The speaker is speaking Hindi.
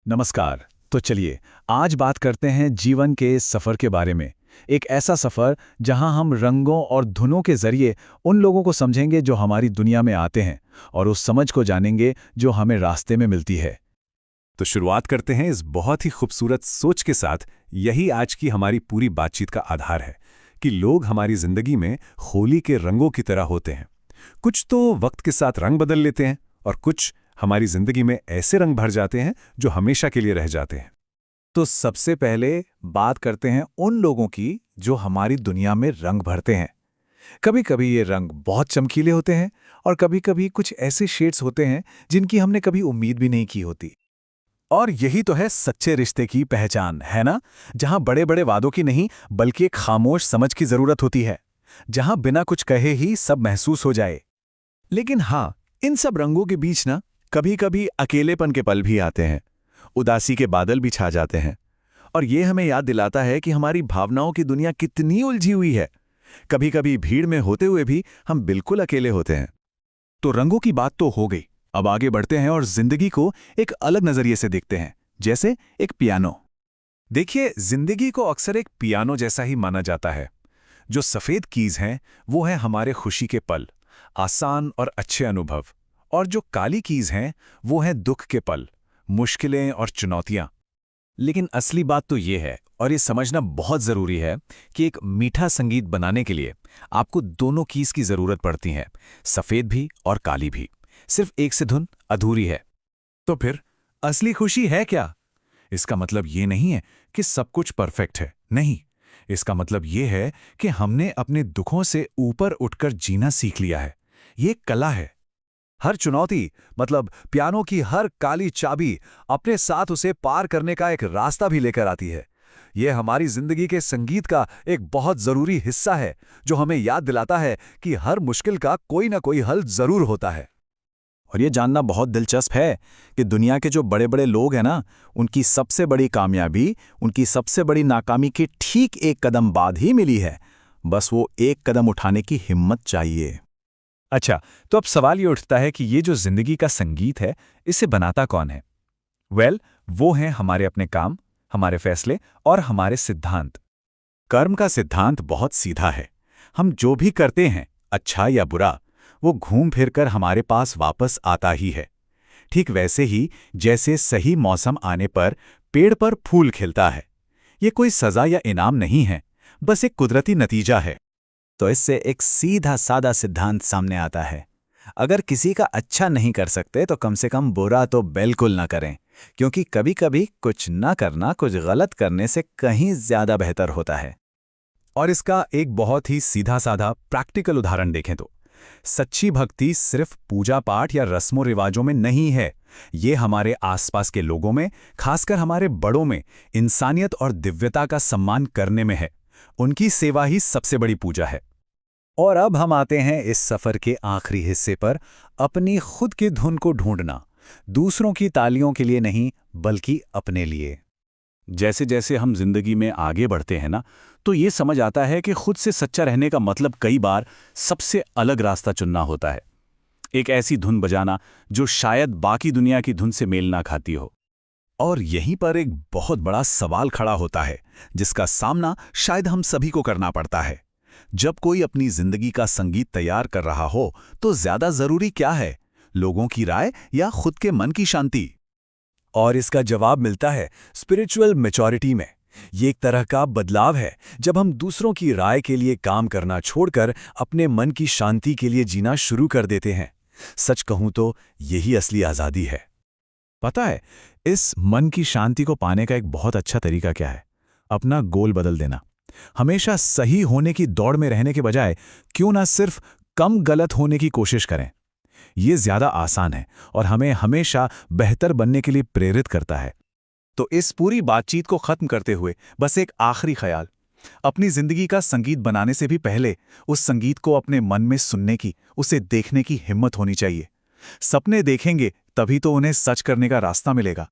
नमस्कार। तो चलिए आज बात करते हैं जीवन के इस सफ़र के बारे में। एक ऐसा सफ़र जहां हम रंगों और धुनों के ज़रिए उन लोगों को समझेंगे जो हमारी दुनिया में आते हैं और उस समझ को जानेंगे जो हमें रास्ते में मिलती है। तो शुरुआत करते हैं इस बहुत ही खूबसूरत सोच के साथ। यही आज की हमारी पूरी बातचीत का आधार है कि लोग हमारी जिंदगी में होली के रंगों की तरह होते हैं। कुछ तो वक्त के साथ रंग बदल लेते हैं और कुछ हमारी जिंदगी में ऐसे रंग भर जाते हैं जो हमेशा के लिए रह जाते हैं। तो सबसे पहले बात करते हैं उन लोगों की जो हमारी दुनिया में रंग भरते हैं। कभी कभी ये रंग बहुत चमकीले होते हैं और कभी कभी कुछ ऐसे शेड्स होते हैं जिनकी हमने कभी उम्मीद भी नहीं की होती। और यही तो है सच्चे रिश्ते की पहचान, है ना? जहां बड़े बड़े वादों की नहीं बल्कि एक खामोश समझ की जरूरत होती है, जहां बिना कुछ कहे ही सब महसूस हो जाए। लेकिन हाँ, इन सब रंगों के बीच ना कभी कभी अकेलेपन के पल भी आते हैं। उदासी के बादल भी छा जाते हैं और ये हमें याद दिलाता है कि हमारी भावनाओं की दुनिया कितनी उलझी हुई है। कभी कभी भीड़ में होते हुए भी हम बिल्कुल अकेले होते हैं। तो रंगों की बात तो हो गई। अब आगे बढ़ते हैं और जिंदगी को एक अलग नजरिए से देखते हैं, जैसे एक पियानो। देखिए, जिंदगी को अक्सर एक पियानो जैसा ही माना जाता है। जो सफेद कीज हैं वो है हमारे खुशी के पल, आसान और अच्छे अनुभव, और जो काली कीज हैं वो हैं दुख के पल, मुश्किलें और चुनौतियां। लेकिन असली बात तो ये है, और ये समझना बहुत ज़रूरी है, कि एक मीठा संगीत बनाने के लिए आपको दोनों कीज की ज़रूरत पड़ती है, सफ़ेद भी और काली भी। सिर्फ एक से धुन अधूरी है। तो फिर असली खुशी है क्या? इसका मतलब ये नहीं है कि सब कुछ परफेक्ट है, नहीं। इसका मतलब ये है कि हमने अपने दुखों से ऊपर उठकर जीना सीख लिया है। ये एक कला है। हर चुनौती, मतलब पियानो की हर काली चाबी, अपने साथ उसे पार करने का एक रास्ता भी लेकर आती है। यह हमारी जिंदगी के संगीत का एक बहुत जरूरी हिस्सा है, जो हमें याद दिलाता है कि हर मुश्किल का कोई ना कोई हल जरूर होता है। और ये जानना बहुत दिलचस्प है कि दुनिया के जो बड़े बड़े लोग हैं ना, उनकी सबसे बड़ी कामयाबी उनकी सबसे बड़ी नाकामी के ठीक एक कदम बाद ही मिली है। बस वो एक कदम उठाने की हिम्मत चाहिए। अच्छा, तो अब सवाल ये उठता है कि ये जो जिंदगी का संगीत है, इसे बनाता कौन है? वो हैं हमारे अपने काम, हमारे फैसले और हमारे सिद्धांत। कर्म का सिद्धांत बहुत सीधा है। हम जो भी करते हैं, अच्छा या बुरा, वो घूम फिर कर हमारे पास वापस आता ही है। ठीक वैसे ही जैसे सही मौसम आने पर पेड़ पर फूल खिलता है। ये कोई सजा या इनाम नहीं है, बस एक कुदरती नतीजा है। तो इससे एक सीधा सादा सिद्धांत सामने आता है। अगर किसी का अच्छा नहीं कर सकते तो कम से कम बुरा तो बिल्कुल ना करें, क्योंकि कभी कभी कुछ ना करना कुछ गलत करने से कहीं ज्यादा बेहतर होता है। और इसका एक बहुत ही सीधा साधा प्रैक्टिकल उदाहरण देखें तो सच्ची भक्ति सिर्फ पूजा पाठ या रस्मों रिवाजों में नहीं है। ये हमारे आसपास के लोगों में, खासकर हमारे बड़ों में, इंसानियत और दिव्यता का सम्मान करने में है। उनकी सेवा ही सबसे बड़ी पूजा है। और अब हम आते हैं इस सफर के आखिरी हिस्से पर, अपनी खुद की धुन को ढूंढना। दूसरों की तालियों के लिए नहीं, बल्कि अपने लिए। जैसे जैसे हम जिंदगी में आगे बढ़ते हैं ना, तो ये समझ आता है कि खुद से सच्चा रहने का मतलब कई बार सबसे अलग रास्ता चुनना होता है। एक ऐसी धुन बजाना जो शायद बाकी दुनिया की धुन से मेल ना खाती हो। और यहीं पर एक बहुत बड़ा सवाल खड़ा होता है, जिसका सामना शायद हम सभी को करना पड़ता है। जब कोई अपनी जिंदगी का संगीत तैयार कर रहा हो, तो ज्यादा जरूरी क्या है, लोगों की राय या खुद के मन की शांति? और इसका जवाब मिलता है स्पिरिचुअल मैच्योरिटी में। ये एक तरह का बदलाव है, जब हम दूसरों की राय के लिए काम करना छोड़कर अपने मन की शांति के लिए जीना शुरू कर देते हैं। सच कहूं तो यही असली आजादी है। पता है, इस मन की शांति को पाने का एक बहुत अच्छा तरीका क्या है? अपना गोल बदल देना। हमेशा सही होने की दौड़ में रहने के बजाय क्यों ना सिर्फ कम गलत होने की कोशिश करें। ये ज्यादा आसान है और हमें हमेशा बेहतर बनने के लिए प्रेरित करता है। तो इस पूरी बातचीत को खत्म करते हुए बस एक आखिरी ख्याल। अपनी जिंदगी का संगीत बनाने से भी पहले उस संगीत को अपने मन में सुनने की, उसे देखने की हिम्मत होनी चाहिए। सपने देखेंगे तभी तो उन्हें सच करने का रास्ता मिलेगा।